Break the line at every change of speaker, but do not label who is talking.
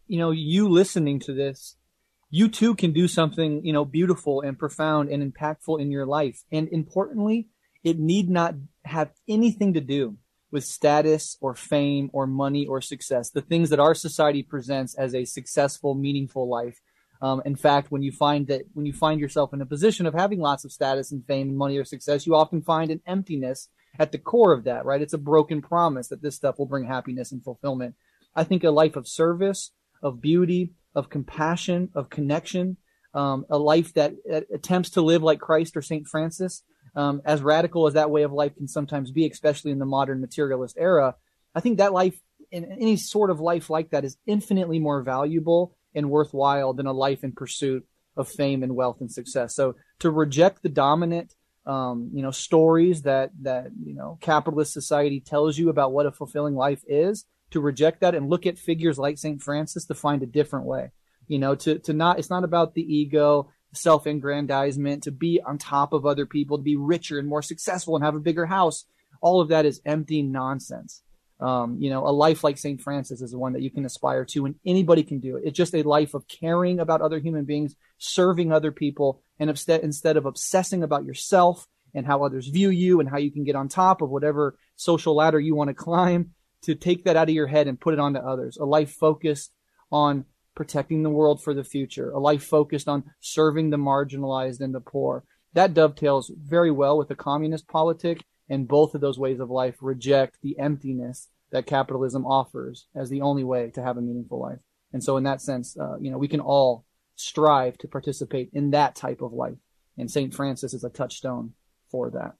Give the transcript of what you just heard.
you listening to this, you too can do something, beautiful and profound and impactful in your life. And importantly, it need not have anything to do with status or fame or money or success, the things that our society presents as a successful, meaningful life. In fact, when you find yourself in a position of having lots of status and fame and money or success, you often find an emptiness at the core of that, right? It's a broken promise that this stuff will bring happiness and fulfillment. I think a life of service, of beauty, of compassion, of connection, a life that attempts to live like Christ or St. Francis, as radical as that way of life can sometimes be, especially in the modern materialist era. I think that life, in any sort of life like that, is infinitely more valuable and worthwhile than a life in pursuit of fame and wealth and success. So to reject the dominant, stories that capitalist society tells you about what a fulfilling life is, to reject that and look at figures like St. Francis to find a different way, it's not about the ego, self-aggrandizement, to be on top of other people, to be richer and more successful and have a bigger house. All of that is empty nonsense. A life like St. Francis is the one that you can aspire to, and anybody can do it. It's just a life of caring about other human beings, serving other people, and instead of obsessing about yourself and how others view you and how you can get on top of whatever social ladder you want to climb, to take that out of your head and put it onto others. A life focused on protecting the world for the future, a life focused on serving the marginalized and the poor. That dovetails very well with the communist politic, and both of those ways of life reject the emptiness that capitalism offers as the only way to have a meaningful life. And so in that sense, we can all strive to participate in that type of life. And St. Francis is a touchstone for that.